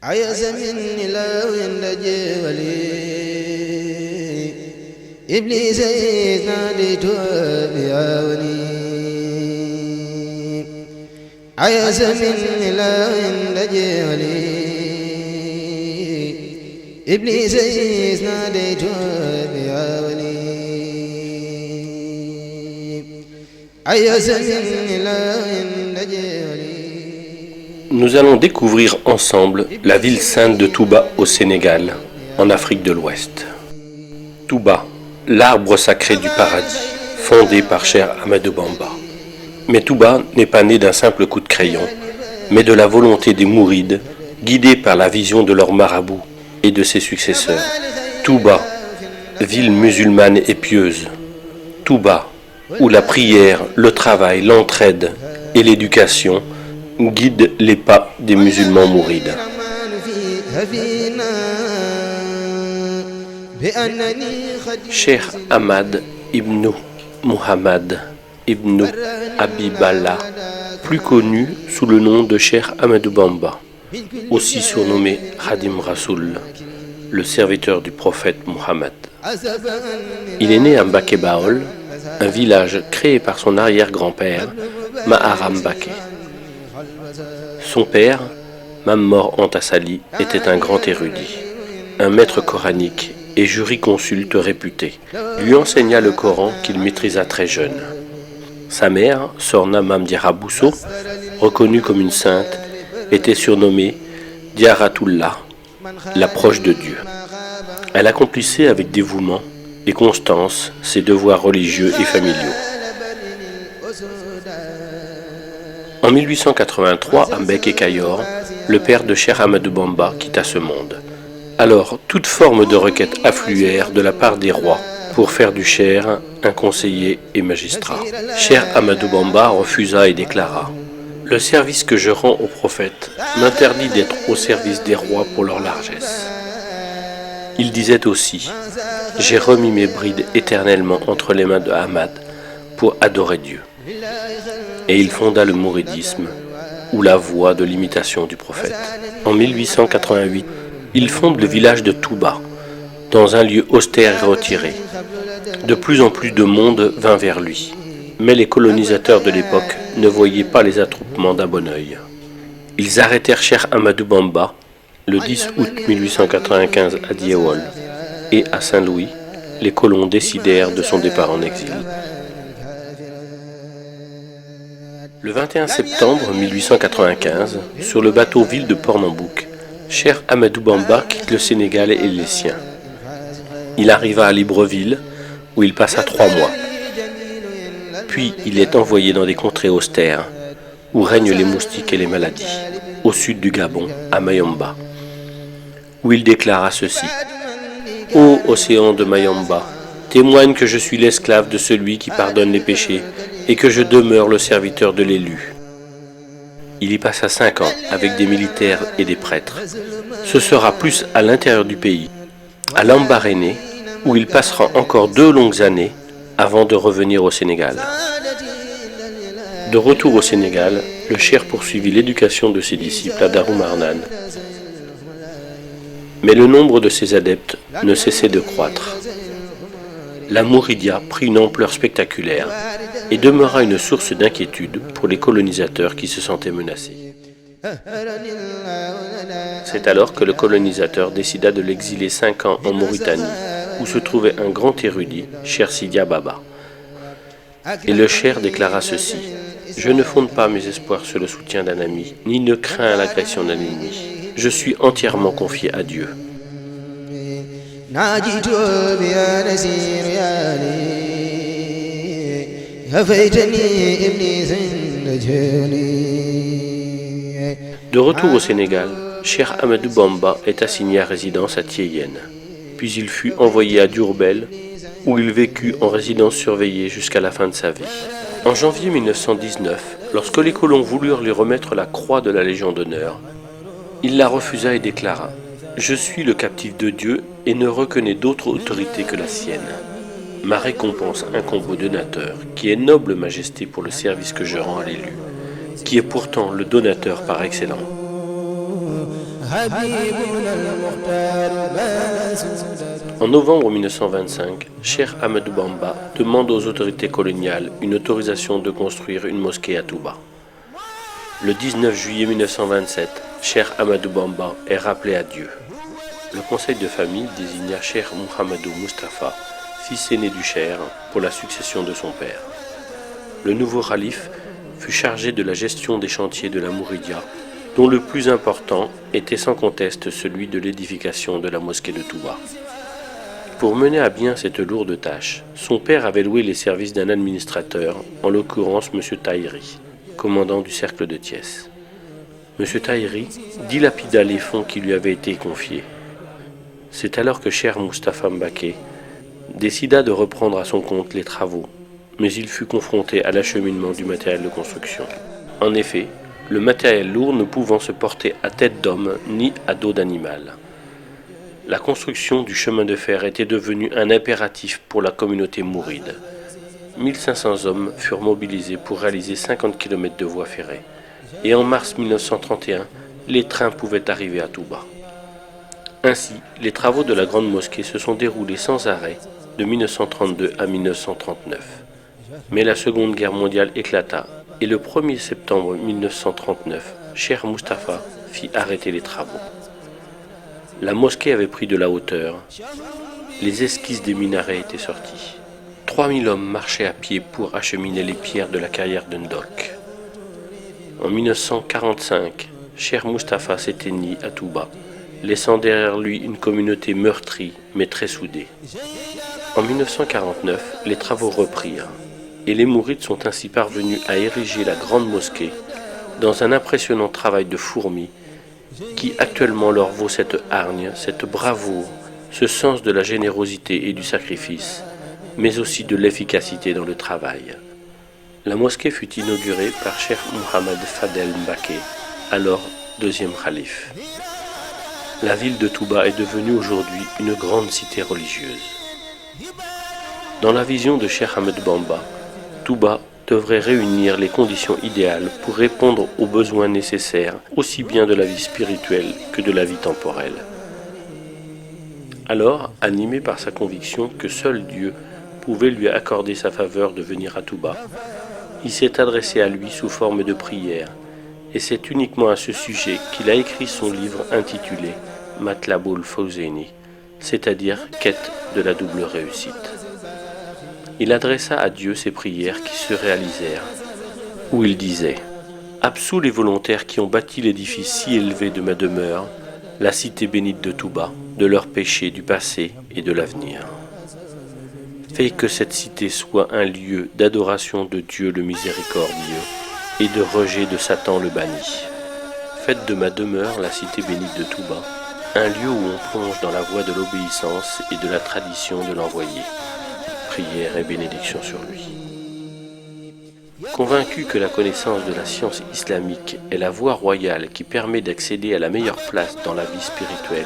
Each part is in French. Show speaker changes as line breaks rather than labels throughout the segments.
عيس مني لو ينجولي إبليس إذ ناديته بيوني عيس مني لو ينجولي إبليس إذ ناديته بيوني عيس مني لو ينجولي.
Nous allons découvrir ensemble la ville sainte de Touba au Sénégal, en Afrique de l'Ouest. Touba, l'arbre sacré du paradis, fondé par Cheikh Ahmadou Bamba. Mais Touba n'est pas né d'un simple coup de crayon, mais de la volonté des mourides, guidés par la vision de leur marabout et de ses successeurs. Touba, ville musulmane et pieuse. Touba, où la prière, le travail, l'entraide et l'éducation guide les pas des musulmans mourides. Cheikh Ahmad ibn Muhammad ibn Habiballah, plus connu sous le nom de Cheikh Ahmadou Bamba, aussi surnommé Khadim Rasoul, le serviteur du prophète Mohammed. Il est né à Mbaké Baol, un village créé par son arrière-grand-père, Maharam Mbaké. Son père, Mammor Antassali, était un grand érudit, un maître coranique et jurisconsulte réputé. Lui enseigna le Coran qu'il maîtrisa très jeune. Sa mère, Sorna Mamdiara Bousso, reconnue comme une sainte, était surnommée Diaratullah, la proche de Dieu. Elle accomplissait avec dévouement et constance ses devoirs religieux et familiaux. En 1883, à Mbeke Kayor, le père de Cheikh Ahmadou Bamba quitta ce monde. Alors, toute forme de requête affluèrent de la part des rois pour faire du Cheikh un conseiller et magistrat. Cheikh Ahmadou Bamba refusa et déclara : « Le service que je rends au prophète m'interdit d'être au service des rois pour leur largesse. » Il disait aussi : « J'ai remis mes brides éternellement entre les mains de Ahmad pour adorer Dieu. » Et il fonda le mouridisme, ou la voie de l'imitation du prophète. En 1888, il fonde le village de Touba, dans un lieu austère et retiré. De plus en plus de monde vint vers lui, mais les colonisateurs de l'époque ne voyaient pas les attroupements d'un bon œil. Ils arrêtèrent Cheikh Ahmadou Bamba le 10 août 1895 à Diawol, et à Saint-Louis, les colons décidèrent de son départ en exil. Le 21 septembre 1895, sur le bateau ville de Port-Nambouk, Cheikh Ahmadou Bamba quitte le Sénégal et les siens. Il arriva à Libreville, où il passa 3 mois. Puis il est envoyé dans des contrées austères, où règnent les moustiques et les maladies, au sud du Gabon, à Mayomba, où il déclara ceci : « Ô océan de Mayomba, témoigne que je suis l'esclave de celui qui pardonne les péchés, et que je demeure le serviteur de l'élu. » Il y passa 5 ans avec des militaires et des prêtres. Ce sera plus à l'intérieur du pays, à Lambaréné, où il passera encore 2 longues années avant de revenir au Sénégal. De retour au Sénégal, le cheikh poursuivit l'éducation de ses disciples à Darou Marnane. Mais le nombre de ses adeptes ne cessait de croître. La Mouridia prit une ampleur spectaculaire et demeura une source d'inquiétude pour les colonisateurs qui se sentaient menacés. C'est alors que le colonisateur décida de l'exiler 5 ans en Mauritanie, où se trouvait un grand érudit, Cheikh Sidia Baba. Et le cheikh déclara ceci : « Je ne fonde pas mes espoirs sur le soutien d'un ami, ni ne crains l'agression d'un ennemi. Je suis entièrement confié à Dieu. » De retour au Sénégal, Cheikh Ahmadou Bamba est assigné à résidence à Thiéyenne. Puis il fut envoyé à Diourbel, où il vécut en résidence surveillée jusqu'à la fin de sa vie. En janvier 1919, lorsque les colons voulurent lui remettre la croix de la Légion d'honneur, il la refusa et déclara : « Je suis le captif de Dieu et ne reconnais d'autre autorité que la sienne. Ma récompense incombe au donateur, qui est noble majesté pour le service que je rends à l'élu, qui est pourtant le donateur par excellence. » En novembre 1925, Cheikh Ahmadou Bamba demande aux autorités coloniales une autorisation de construire une mosquée à Touba. Le 19 juillet 1927, Cheikh Ahmadou Bamba est rappelé à Dieu. Le conseil de famille désigna Cheikh Mouhamadou Moustapha, fils aîné du Cheikh, pour la succession de son père. Le nouveau khalife fut chargé de la gestion des chantiers de la Mouridia, dont le plus important était sans conteste celui de l'édification de la mosquée de Touba. Pour mener à bien cette lourde tâche, son père avait loué les services d'un administrateur, en l'occurrence M. Tahiri, commandant du cercle de Thiès. M. Tahiri dilapida les fonds qui lui avaient été confiés. C'est alors que Cheikh Moustapha Mbacké décida de reprendre à son compte les travaux, mais il fut confronté à l'acheminement du matériel de construction. En effet, le matériel lourd ne pouvant se porter à tête d'homme ni à dos d'animal. La construction du chemin de fer était devenue un impératif pour la communauté mouride. 1500 hommes furent mobilisés pour réaliser 50 km de voies ferrées. Et en mars 1931, les trains pouvaient arriver à Touba. Ainsi, les travaux de la grande mosquée se sont déroulés sans arrêt de 1932 à 1939. Mais la Seconde Guerre mondiale éclata et le 1er septembre 1939, Cheikh Moustapha fit arrêter les travaux. La mosquée avait pris de la hauteur, les esquisses des minarets étaient sorties. 3000 hommes marchaient à pied pour acheminer les pierres de la carrière de Ndok. En 1945, Cheikh Moustapha s'éteignit à Touba, laissant derrière lui une communauté meurtrie mais très soudée. En 1949, les travaux reprirent, et les Mourides sont ainsi parvenus à ériger la grande mosquée dans un impressionnant travail de fourmi qui actuellement leur vaut cette hargne, cette bravoure, ce sens de la générosité et du sacrifice, mais aussi de l'efficacité dans le travail. La mosquée fut inaugurée par Cheikh Mohamed Fadel Mbacké, alors deuxième khalife. La ville de Touba est devenue aujourd'hui une grande cité religieuse. Dans la vision de Cheikh Ahmadou Bamba, Touba devrait réunir les conditions idéales pour répondre aux besoins nécessaires aussi bien de la vie spirituelle que de la vie temporelle. Alors, animé par sa conviction que seul Dieu pouvait lui accorder sa faveur de venir à Touba, il s'est adressé à lui sous forme de prière, et c'est uniquement à ce sujet qu'il a écrit son livre intitulé Matlaboul Fawzeyni, c'est-à-dire Quête de la double réussite. Il adressa à Dieu ses prières qui se réalisèrent, où il disait « Absous les volontaires qui ont bâti l'édifice si élevé de ma demeure, la cité bénite de Touba, de leurs péchés du passé et de l'avenir. Fais que cette cité soit un lieu d'adoration de Dieu le miséricordieux et de rejet de Satan le banni. Faites de ma demeure, la cité bénite de Touba, un lieu où on plonge dans la voie de l'obéissance et de la tradition de l'envoyé. Prière et bénédiction sur lui. » Convaincu que la connaissance de la science islamique est la voie royale qui permet d'accéder à la meilleure place dans la vie spirituelle,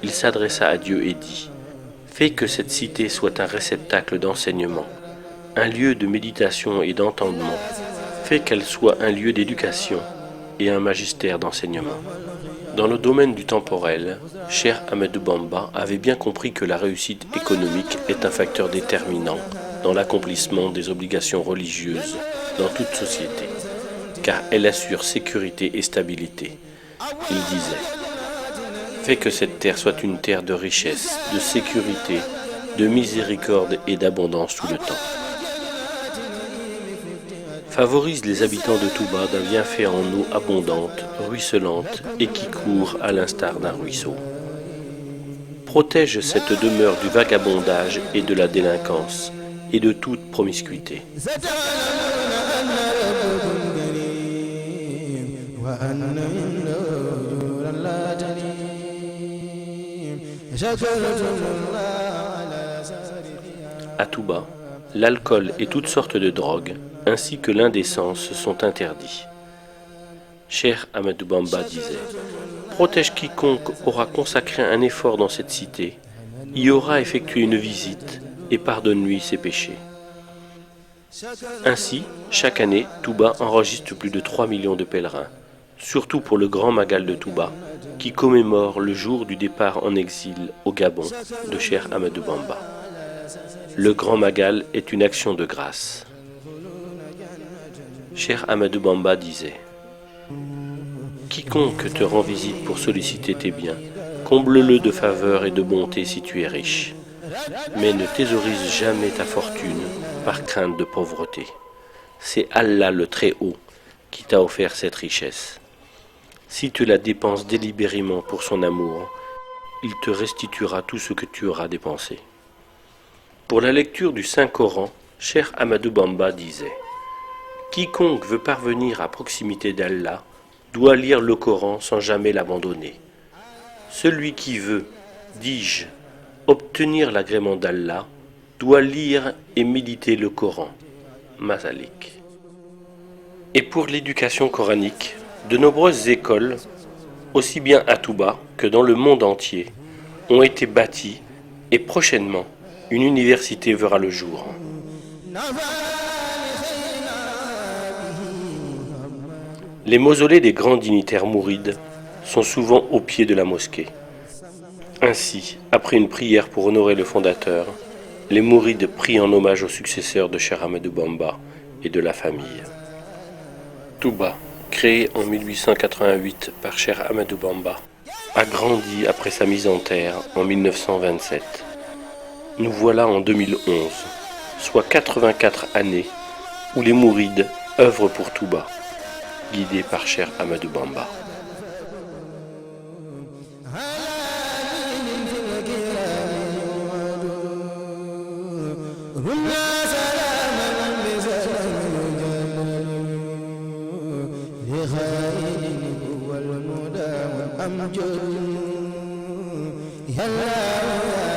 il s'adressa à Dieu et dit « Fais que cette cité soit un réceptacle d'enseignement, un lieu de méditation et d'entendement. Fais qu'elle soit un lieu d'éducation et un magistère d'enseignement. » Dans le domaine du temporel, Cheikh Ahmadou Bamba avait bien compris que la réussite économique est un facteur déterminant dans l'accomplissement des obligations religieuses dans toute société, car elle assure sécurité et stabilité. Il disait « Fais que cette terre soit une terre de richesse, de sécurité, de miséricorde et d'abondance tout le temps. Favorise les habitants de Touba d'un bienfait en eau abondante, ruisselante et qui court à l'instar d'un ruisseau. Protège cette demeure du vagabondage et de la délinquance et de toute promiscuité. À Touba, l'alcool et toutes sortes de drogues, ainsi que l'indécence sont interdits. Cheikh Ahmadou Bamba disait « Protège quiconque aura consacré un effort dans cette cité, y aura effectué une visite et pardonne-lui ses péchés. » Ainsi, chaque année, Touba enregistre plus de 3 millions de pèlerins, surtout pour le Grand Magal de Touba, qui commémore le jour du départ en exil au Gabon de Cheikh Ahmadou Bamba. Le Grand Magal est une action de grâce. Cheikh Ahmadou Bamba disait « Quiconque te rend visite pour solliciter tes biens, comble-le de faveur et de bonté si tu es riche. Mais ne thésaurise jamais ta fortune par crainte de pauvreté. C'est Allah le Très-Haut qui t'a offert cette richesse. Si tu la dépenses délibérément pour son amour, il te restituera tout ce que tu auras dépensé. » Pour la lecture du Saint-Coran, Cheikh Ahmadou Bamba disait « Quiconque veut parvenir à proximité d'Allah doit lire le Coran sans jamais l'abandonner. Celui qui veut, dis-je, obtenir l'agrément d'Allah doit lire et méditer le Coran. » Masalik. Et pour l'éducation coranique, de nombreuses écoles, aussi bien à Touba que dans le monde entier, ont été bâties et prochainement, une université verra le jour. Les mausolées des grands dignitaires mourides sont souvent au pied de la mosquée. Ainsi, après une prière pour honorer le fondateur, les mourides prient en hommage aux successeurs de Cheikh Ahmadou Bamba et de la famille. Touba, créé en 1888 par Cheikh Ahmadou Bamba, a grandi après sa mise en terre en 1927. Nous voilà en 2011, soit 84 années où les mourides œuvrent pour Touba, guidés par Cheikh Ahmadou Bamba.
يا الله